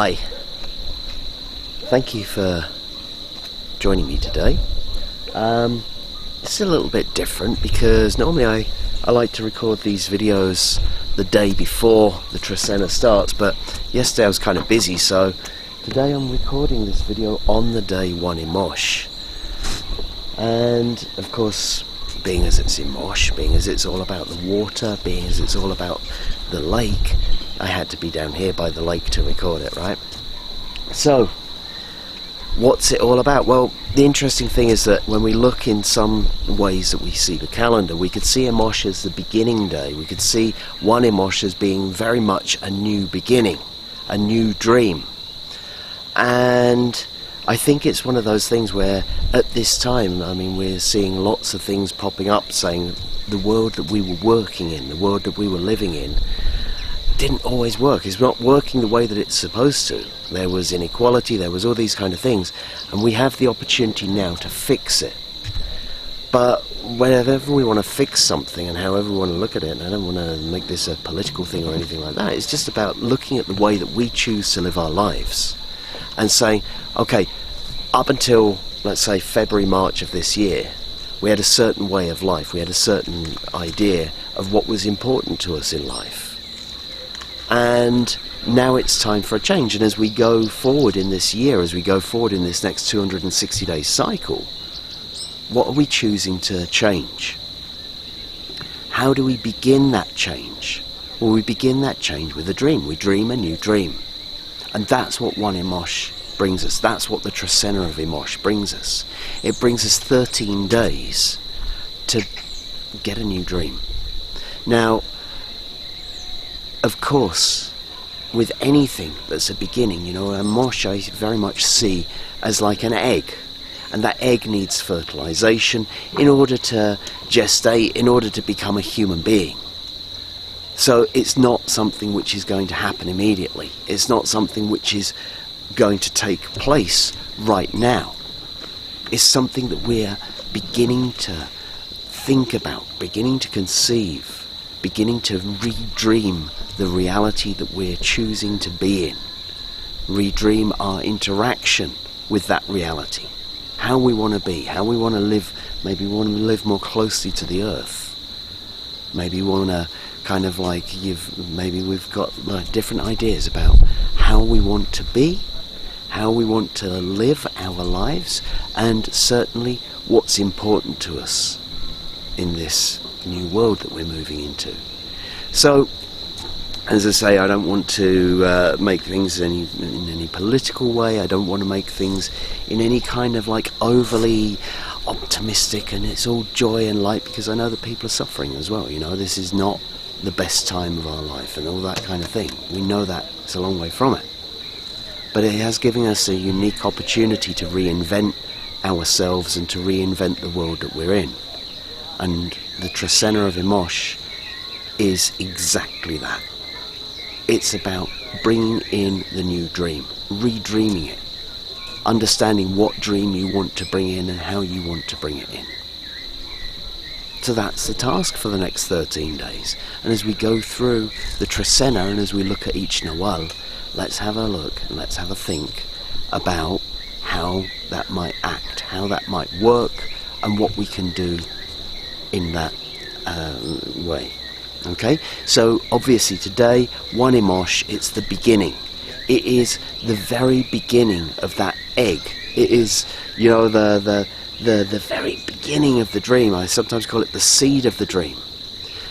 Hi. Thank you for joining me today. It's a little bit different because normally I like to record these videos the day before the Trecena starts, but yesterday I was kind of busy, so today I'm recording this video on the day 1 Imox. And of course, being as it's Imox, being as it's all about the water, being as it's all about the lake, I had to be down here by the lake to record it, right? So, what's it all about? Well, the interesting thing is that when we look in some ways that we see the calendar, we could see Imox as the beginning day. We could see 1 Imox as being very much a new beginning, a new dream. And I think it's one of those things where at this time, I mean, we're seeing lots of things popping up saying the world that we were working in, the world that we were living in, didn't always work. It's not working the way that it's supposed to. There was inequality, there was all these kind of things, and we have the opportunity now to fix it. But whenever we want to fix something and however we want to look at it, and I don't want to make this a political thing or anything like that, it's just about looking at the way that we choose to live our lives and saying, okay, up until, let's say, February, March of this year, we had a certain way of life, we had a certain idea of what was important to us in life. And now it's time for a change. And as we go forward in this year, as we go forward in this next 260-day cycle, what are we choosing to change? How do we begin that change? Well, we begin that change with a dream. We dream a new dream. And that's what 1 Imox brings us. That's what the Trecena of Imox brings us. It brings us 13 days to get a new dream. Now, of course, with anything that's a beginning, you know, Imox I very much see as like an egg, and that egg needs fertilization in order to gestate, in order to become a human being. So it's not something which is going to happen immediately. It's not something which is going to take place right now. It's something that we're beginning to think about, beginning to conceive, beginning to redream the reality that we're choosing to be in, redream our interaction with that reality, how we want to be, how we want to live. Maybe we want to live more closely to the earth, maybe we want to kind of like maybe we've got different ideas about how we want to be, how we want to live our lives, and certainly what's important to us in this new world that we're moving into. So, as I say, I don't want to make things in any political way. I don't want to make things in any kind of like overly optimistic and it's all joy and light, because I know that people are suffering as well. You know, this is not the best time of our life and all that kind of thing. We know that it's a long way from it. But it has given us a unique opportunity to reinvent ourselves and to reinvent the world that we're in. And the Trecena of Imox is exactly that. It's about bringing in the new dream, redreaming it, understanding what dream you want to bring in and how you want to bring it in. So that's the task for the next 13 days. And as we go through the Trecena and as we look at each Nawal, let's have a look and let's have a think about how that might act, how that might work, and what we can do in that way. Okay, so obviously today 1 Imox, it's the beginning. It is the very beginning of that egg. It is, you know, the very beginning of the dream. I sometimes call it the seed of the dream,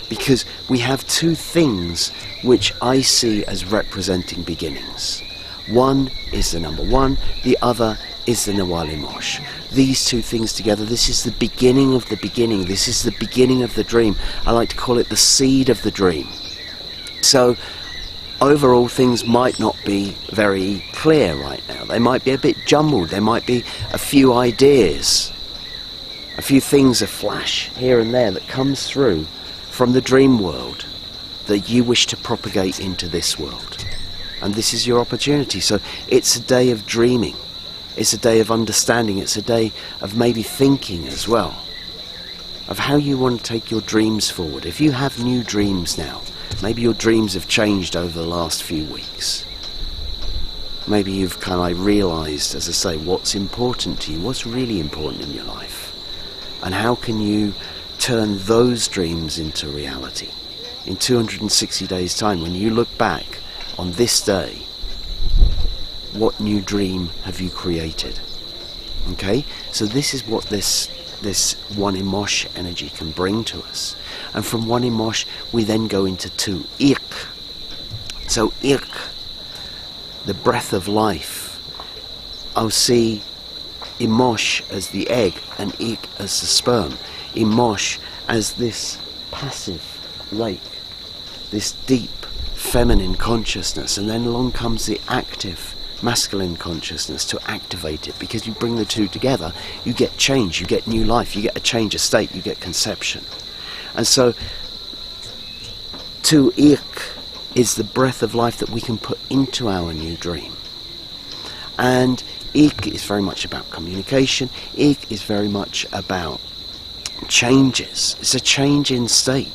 because we have two things which I see as representing beginnings. One is the number 1, the other is the Nawal Imox. These two things together, this is the beginning of the beginning. This is the beginning of the dream. I like to call it the seed of the dream. So overall, things might not be very clear right now. They might be a bit jumbled. There might be a few ideas, a few things a flash here and there that comes through from the dream world that you wish to propagate into this world. And this is your opportunity. So it's a day of dreaming. It's a day of understanding. It's a day of maybe thinking as well, of how you want to take your dreams forward. If you have new dreams now, maybe your dreams have changed over the last few weeks. maybe you've kind of like realised, as I say, what's important to you, what's really important in your life, and how can you turn those dreams into reality. In 260 days' time, when you look back on this day, what new dream have you created? Okay, so this is what this one Imosh energy can bring to us. And from one Imosh we then go into two Aq'. So Aq', the breath of life. I'll see Imosh as the egg and Aq' as the sperm. Imosh as this passive lake, this deep feminine consciousness, and then along comes the active masculine consciousness to activate it, because you bring the two together, you get change, you get new life, you get a change of state, you get conception. And so to Aq' is the breath of life that we can put into our new dream. And Aq' is very much about communication. Aq' is very much about changes. It's a change in state.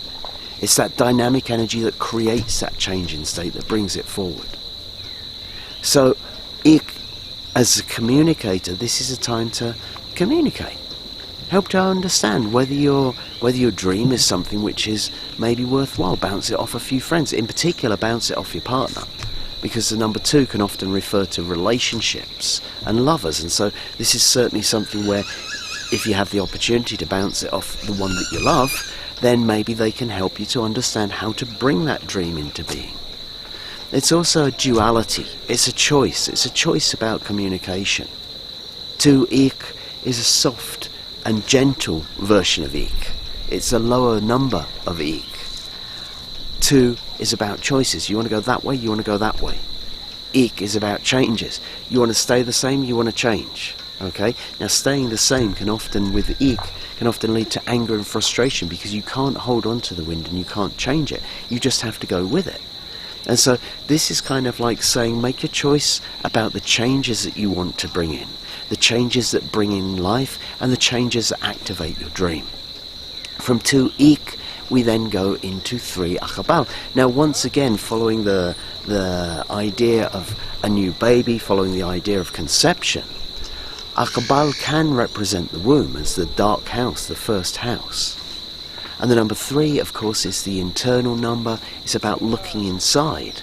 It's that dynamic energy that creates that change in state, that brings it forward. So Aq', as a communicator, this is a time to communicate. Help to understand whether your dream is something which is maybe worthwhile. Bounce it off a few friends. In particular, bounce it off your partner, because the number 2 can often refer to relationships and lovers. And so this is certainly something where, if you have the opportunity to bounce it off the one that you love, then maybe they can help you to understand how to bring that dream into being. It's also a duality. It's a choice. It's a choice about communication. 2 Aq' is a soft and gentle version of Aq'. It's a lower number of Aq'. 2 is about choices. You want to go that way, you want to go that way. Aq' is about changes. You want to stay the same, you want to change. Okay? Now, staying the same can often, with Aq', can often lead to anger and frustration, because you can't hold on to the wind and you can't change it. You just have to go with it. And so this is kind of like saying, make a choice about the changes that you want to bring in, the changes that bring in life, and the changes that activate your dream. From 2 Aq', we then go into 3 Aq'ab'al. Now, once again, following the idea of a new baby, following the idea of conception, Aq'ab'al can represent the womb as the dark house, the first house. And the number 3, of course, is the internal number. It's about looking inside.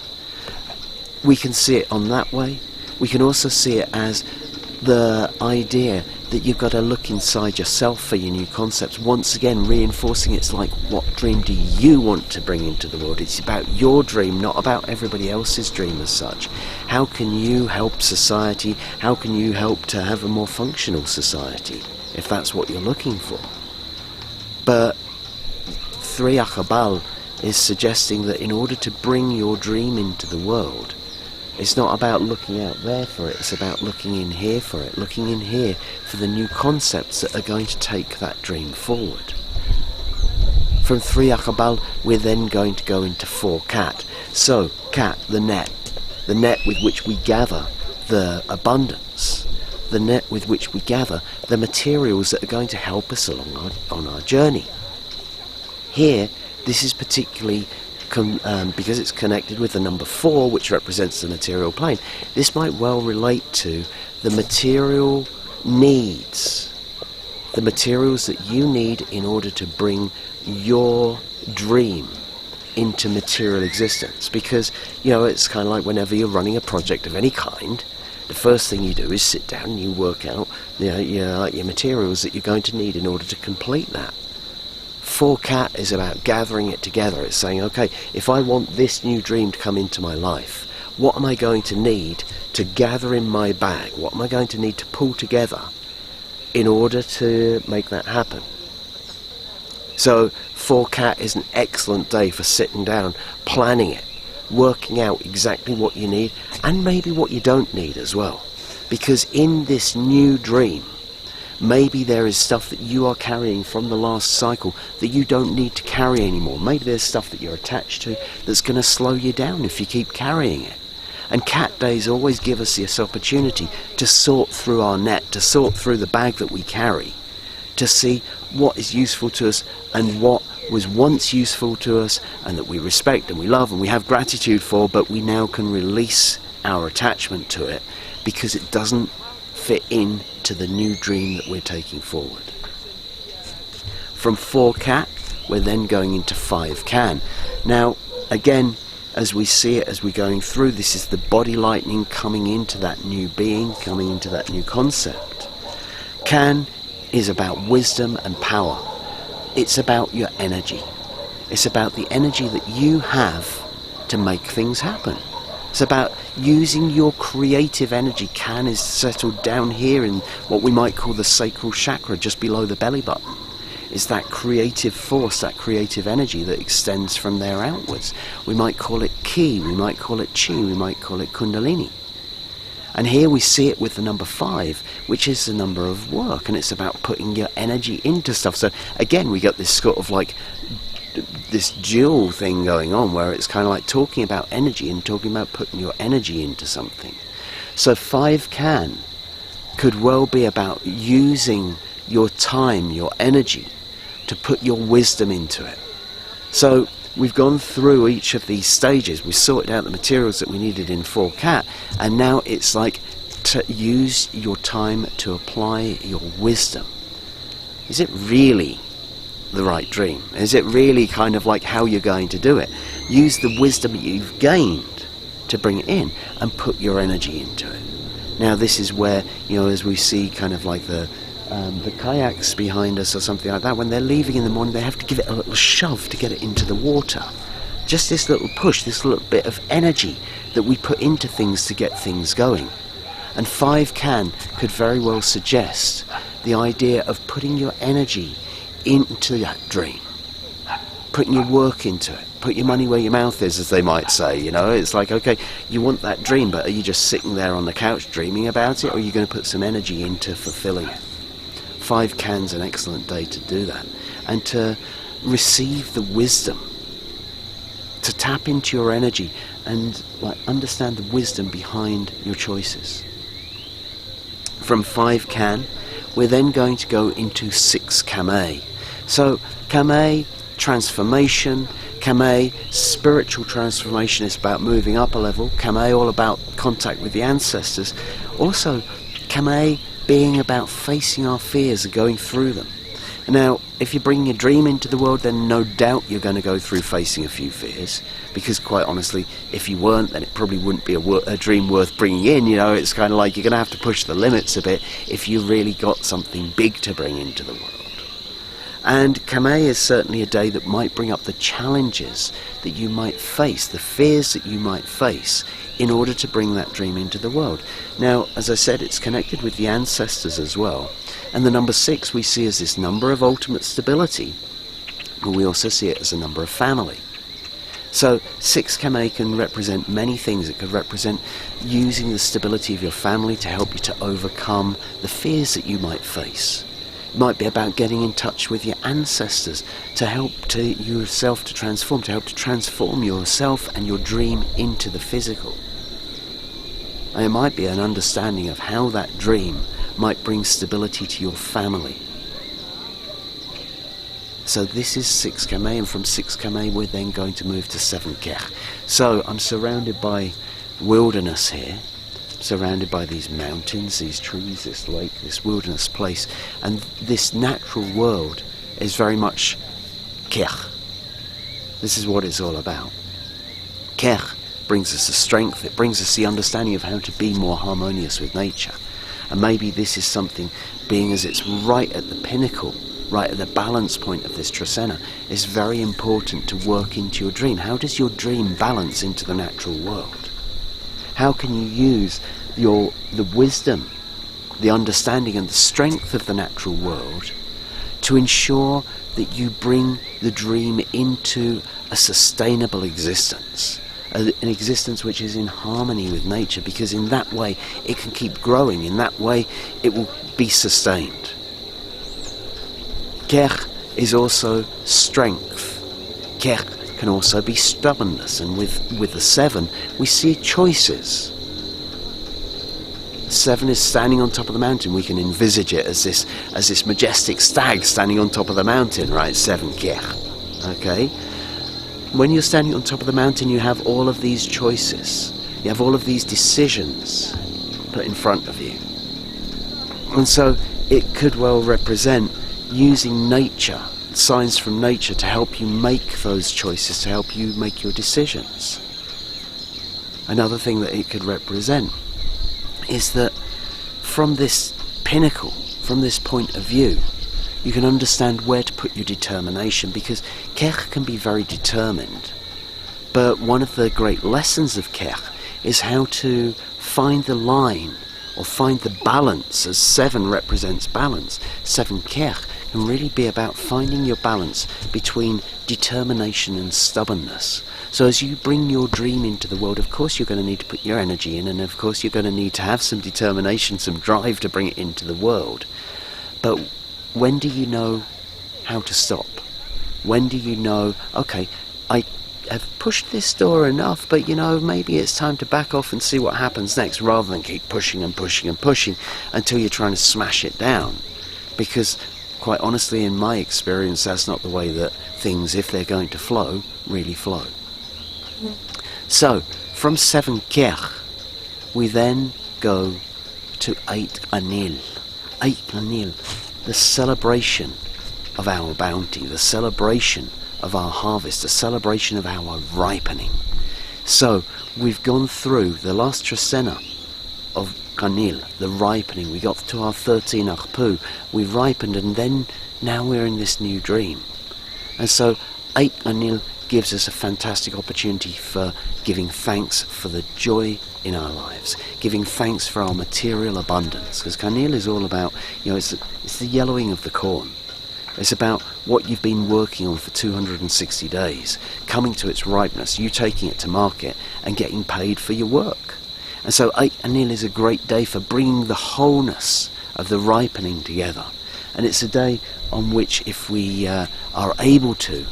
We can see it on that way. We can also see it as the idea that you've got to look inside yourself for your new concepts. Once again, reinforcing it's like, what dream do you want to bring into the world? It's about your dream, not about everybody else's dream as such. How can you help society? How can you help to have a more functional society, if that's what you're looking for? But 3 Aq'ab'al is suggesting that in order to bring your dream into the world, it's not about looking out there for it, it's about looking in here for it, looking in here for the new concepts that are going to take that dream forward. From 3 Aq'ab'al, we're then going to go into 4 Kat. So, Kat, the net with which we gather the abundance, the net with which we gather the materials that are going to help us along on our journey. Here, this is particularly because it's connected with the number 4, which represents the material plane. This might well relate to the material needs, the materials that you need in order to bring your dream into material existence. Because, you know, it's kind of like whenever you're running a project of any kind, the first thing you do is sit down and you work out your materials that you're going to need in order to complete that. 4 Kat is about gathering it together. It's saying, okay, if I want this new dream to come into my life, what am I going to need to gather in my bag? What am I going to need to pull together in order to make that happen? So 4 Kat is an excellent day for sitting down, planning it, working out exactly what you need, and maybe what you don't need as well. Because in this new dream, maybe there is stuff that you are carrying from the last cycle that you don't need to carry anymore. Maybe there's stuff that you're attached to that's going to slow you down if you keep carrying it. And Cat Days always give us this opportunity to sort through our net, to sort through the bag that we carry, to see what is useful to us and what was once useful to us and that we respect and we love and we have gratitude for, but we now can release our attachment to it because it doesn't fit into the new dream that we're taking forward. From 4 cat, we're then going into 5 can. Now, again, as we see it, as we're going through, this is the body lightning coming into that new being, coming into that new concept. Can is about wisdom and power. It's about your energy. It's about the energy that you have to make things happen. It's about using your creative energy. Can is settled down here in what we might call the sacral chakra, just below the belly button. It's that creative force, that creative energy that extends from there outwards. We might call it ki, we might call it Tz'i, we might call it kundalini. And here we see it with the number 5, which is the number of work, and it's about putting your energy into stuff. So again, we got this sort of like this dual thing going on, where it's kind of like talking about energy and talking about putting your energy into something. So 5 can could well be about using your time, your energy, to put your wisdom into it. So we've gone through each of these stages. We sorted out the materials that we needed in 4 cat, and now it's like to use your time to apply your wisdom. Is it really the right dream? Is it really kind of like how you're going to do it? Use the wisdom that you've gained to bring it in and put your energy into it. Now this is where, you know, as we see kind of like the kayaks behind us or something like that, when they're leaving in the morning, they have to give it a little shove to get it into the water. Just this little push, this little bit of energy that we put into things to get things going. And 5 can could very well suggest the idea of putting your energy into that dream, putting your work into it, put your money where your mouth is, as they might say. You know, it's like, okay, you want that dream, but are you just sitting there on the couch dreaming about it, or are you going to put some energy into fulfilling it? 5 can's an excellent day to do that, and to receive the wisdom, to tap into your energy and like understand the wisdom behind your choices. From 5 can, we're then going to go into 6 Kame. So Kame, transformation. Kame, spiritual transformation, is about moving up a level. Kame, all about contact with the ancestors. Also, Kame being about facing our fears and going through them. Now, if you're bringing a dream into the world, then no doubt you're going to go through facing a few fears, because quite honestly, if you weren't, then it probably wouldn't be a dream worth bringing in. You know, it's kind of like you're going to have to push the limits a bit if you really got something big to bring into the world. And Kame is certainly a day that might bring up the challenges that you might face, the fears that you might face, in order to bring that dream into the world. Now, as I said, it's connected with the ancestors as well. And the number 6 we see as this number of ultimate stability, but we also see it as a number of family. So 6 Kame can represent many things. It could represent using the stability of your family to help you to overcome the fears that you might face. It might be about getting in touch with your ancestors to help to yourself to transform, to help to transform yourself and your dream into the physical. And it might be an understanding of how that dream might bring stability to your family. So this is 6 Kame, and from 6 Kame we're then going to move to 7 Kech. So I'm surrounded by wilderness here, surrounded by these mountains, these trees, this lake, this wilderness place, and this natural world is very much Kech. This is what it's all about. Kech brings us the strength, it brings us the understanding of how to be more harmonious with nature. And maybe this is something, being as it's right at the pinnacle, right at the balance point of this Trecena, is very important to work into your dream. How does your dream balance into the natural world? How can you use the wisdom, the understanding and the strength of the natural world to ensure that you bring the dream into a sustainable existence? An existence which is in harmony with nature, because in that way it can keep growing, in that way it will be sustained. Kech is also strength. Kech can also be stubbornness, and with the 7 we see choices. 7 is standing on top of the mountain. We can envisage it as this majestic stag standing on top of the mountain, right? 7 Kech. Okay? When you're standing on top of the mountain, you have all of these choices. You have all of these decisions put in front of you. And so it could well represent using nature, signs from nature, to help you make those choices, to help you make your decisions. Another thing that it could represent is that from this pinnacle, from this point of view, you can understand where to put your determination, because Kech can be very determined. But one of the great lessons of Kech is how to find the line, or find the balance, as 7 represents balance. 7 Kech can really be about finding your balance between determination and stubbornness. So as you bring your dream into the world, of course you're going to need to put your energy in, and of course you're going to need to have some determination, some drive to bring it into the world. But when do you know how to stop? When do you know, okay, I have pushed this door enough, but maybe it's time to back off and see what happens next, rather than keep pushing and pushing and pushing until you're trying to smash it down. Because quite honestly, in my experience, that's not the way that things, if they're going to flow, really flow. So, from 7 Kech, we then go to Aq'ab'al. Aq'ab'al, the celebration of our bounty, the celebration of our harvest, the celebration of our ripening. So, we've gone through the last Trecena of Aq'ab'al, the ripening. We got to our 13 Aq'ab'al, we ripened, and then now we're in this new dream. And so Aq'ab'al gives us a fantastic opportunity for giving thanks for the joy in our lives, giving thanks for our material abundance, because Aq'ab'al is all about, it's the yellowing of the corn. It's about what you've been working on for 260 days, coming to its ripeness, you taking it to market and getting paid for your work. And so Aq'ab'al is a great day for bringing the wholeness of the ripening together. And it's a day on which, if we are able to,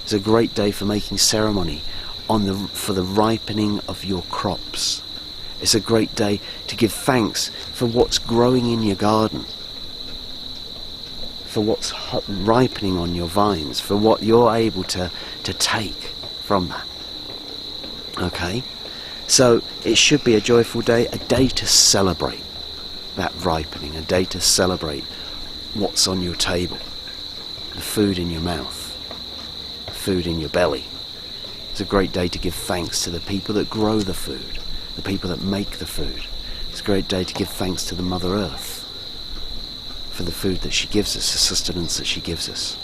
it's a great day for making ceremony for the ripening of your crops. It's a great day to give thanks for what's growing in your garden, for what's ripening on your vines, for what you're able to take from that. Okay? So it should be a joyful day, a day to celebrate that ripening, a day to celebrate what's on your table, the food in your mouth, the food in your belly. It's a great day to give thanks to the people that grow the food, the people that make the food. It's a great day to give thanks to the Mother Earth for the food that she gives us, the sustenance that she gives us.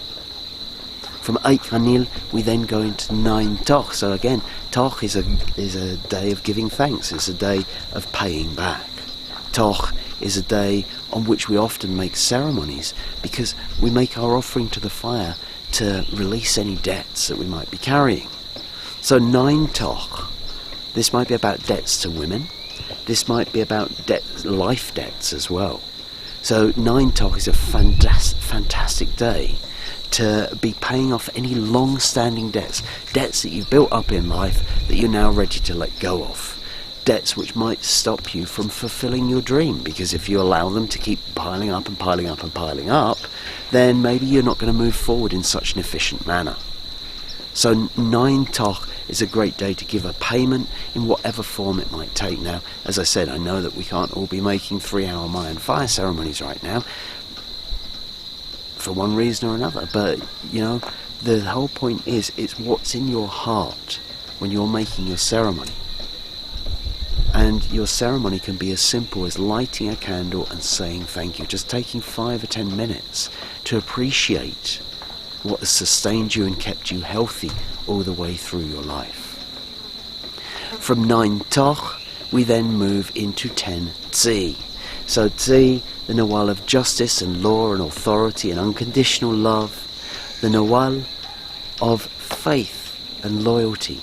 From Aq'ab'al, we then go into 9 Toch. So again, Toch is a day of giving thanks. It's a day of paying back. Toch is a day on which we often make ceremonies, because we make our offering to the fire to release any debts that we might be carrying. So 9 Toch, this might be about debts to women. This might be about life debts as well. So 9 Toch is a fantastic day to be paying off any long-standing debts that you've built up in life that you're now ready to let go of. Debts which might stop you from fulfilling your dream, because if you allow them to keep piling up and piling up and piling up, then maybe you're not going to move forward in such an efficient manner. So 9 Toch is a great day to give a payment in whatever form it might take. Now, as I said, I know that we can't all be making 3-hour Mayan fire ceremonies right now, for one reason or another, but the whole point is, it's what's in your heart when you're making your ceremony. And your ceremony can be as simple as lighting a candle and saying thank you, just taking 5 or 10 minutes to appreciate what has sustained you and kept you healthy all the way through your life. From 9 Toch, we then move into 10 Tz'i. So Tz'i, the Nawal of justice and law and authority and unconditional love, the Nawal of faith and loyalty.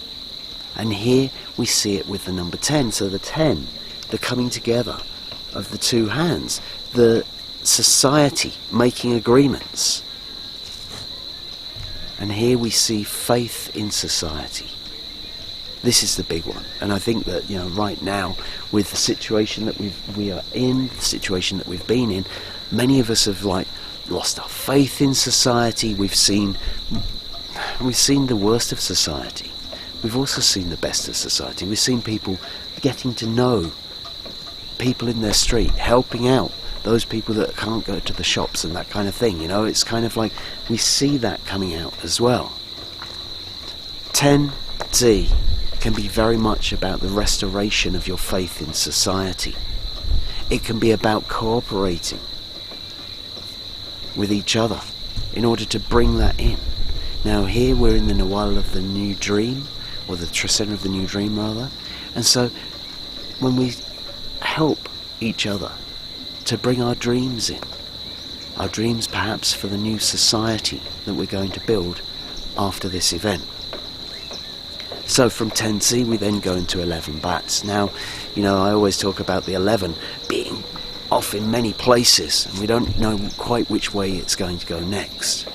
And here we see it with the number 10. So the 10, the coming together of the 2 hands, the society making agreements. And here we see faith in society. This is the big one. And I think that, right now, with the situation that we are in, the situation that we've been in, many of us have lost our faith in society. We've seen the worst of society. We've also seen the best of society. We've seen people getting to know people in their street, helping out those people that can't go to the shops and that kind of thing. You know, it's kind of like we see that coming out as well. 10 Tz'i can be very much about the restoration of your faith in society. It can be about cooperating with each other in order to bring that in. Now here we're in the Nawal of the New Dream, or the Trecena of the New Dream rather, and so when we help each other to bring our dreams in, our dreams perhaps for the new society that we're going to build after this event. So from 10 Tz'i we then go into 11 bats. Now, you know, I always talk about the 11 being off in many places, and we don't know quite which way it's going to go next.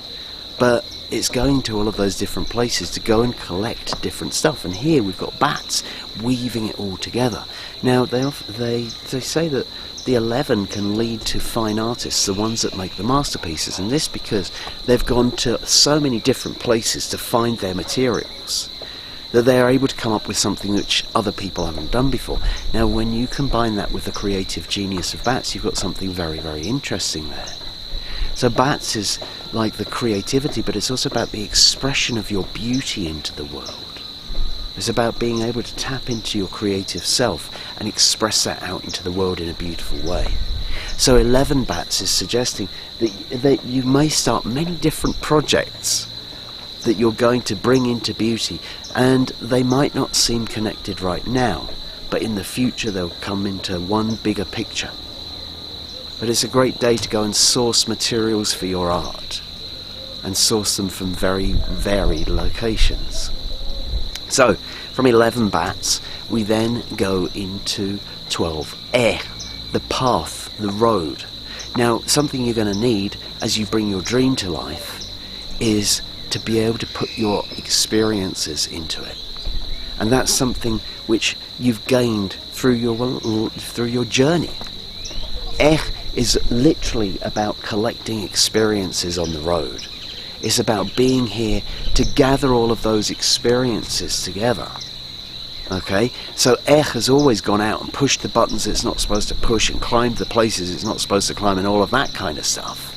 But it's going to all of those different places to go and collect different stuff. And here we've got bats weaving it all together. Now, they say that the 11 can lead to fine artists, the ones that make the masterpieces. And this because they've gone to so many different places to find their materials, that they are able to come up with something which other people haven't done before. Now, when you combine that with the creative genius of bats, you've got something very, very interesting there. So bats is like the creativity, but it's also about the expression of your beauty into the world. It's about being able to tap into your creative self and express that out into the world in a beautiful way. So 11 bats is suggesting that you may start many different projects that you're going to bring into beauty, and they might not seem connected right now, but in the future they'll come into one bigger picture. But it's a great day to go and source materials for your art, and source them from very varied locations. So from 11 bats we then go into 12 the path, the road. Now, something you're going to need as you bring your dream to life is to be able to put your experiences into it, and that's something which you've gained through your journey. Is literally about collecting experiences on the road. It's about being here to gather all of those experiences together. Okay, so has always gone out and pushed the buttons it's not supposed to push, and climbed the places it's not supposed to climb, and all of that kind of stuff.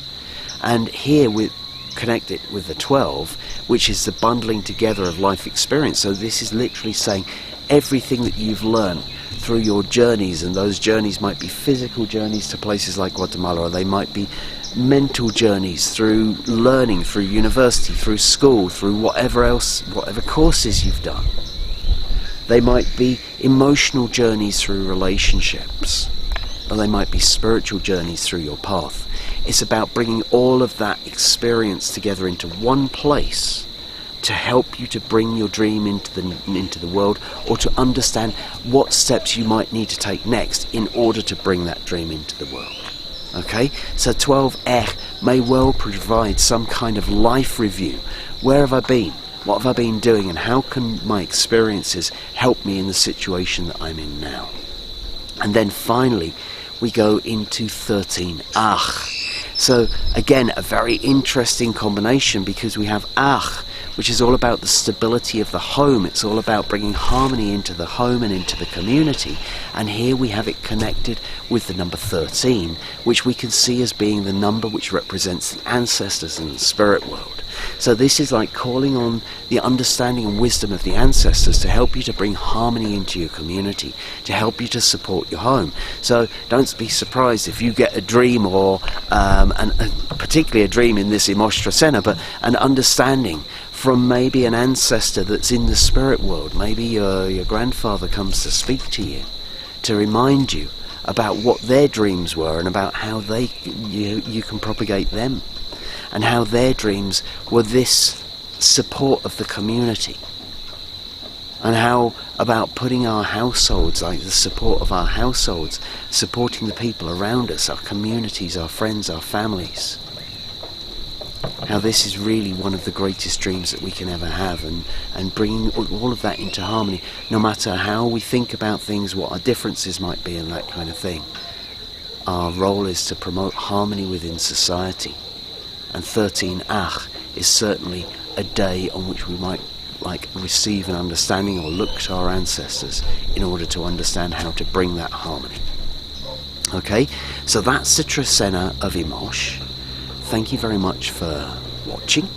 And here we connect it with the 12, which is the bundling together of life experience. So this is literally saying everything that you've learned through your journeys, and those journeys might be physical journeys to places like Guatemala, or they might be mental journeys through learning, through university, through school, through whatever courses you've done. They might be emotional journeys through relationships, or they might be spiritual journeys through your path. It's about bringing all of that experience together into one place to help you to bring your dream into the world, or to understand what steps you might need to take next in order to bring that dream into the world. Okay, so 12 may well provide some kind of life review. Where have I been? What have I been doing? And how can my experiences help me in the situation that I'm in now? And then finally we go into 13 So again, a very interesting combination, because we have which is all about the stability of the home. It's all about bringing harmony into the home and into the community. And here we have it connected with the number 13, which we can see as being the number which represents the ancestors in the spirit world. So this is like calling on the understanding and wisdom of the ancestors to help you to bring harmony into your community, to help you to support your home. So don't be surprised if you get a dream, or particularly a dream in this Imox Trecena, but an understanding from maybe an ancestor that's in the spirit world. Maybe your grandfather comes to speak to you, to remind you about what their dreams were, and about how you can propagate them, and how their dreams were this support of the community, and how about putting our households, like the support of our households, supporting the people around us, our communities, our friends, our families. How this is really one of the greatest dreams that we can ever have, and bringing all of that into harmony, no matter how we think about things, what our differences might be, and that kind of thing. Our role is to promote harmony within society. And 13 is certainly a day on which we might like receive an understanding or look to our ancestors in order to understand how to bring that harmony. Okay, so that's the Trecena of Imox. Thank you very much for watching,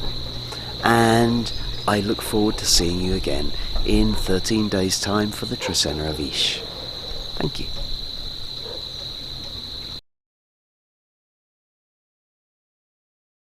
and I look forward to seeing you again in 13 days' time for the Trecena of Imox. Thank you.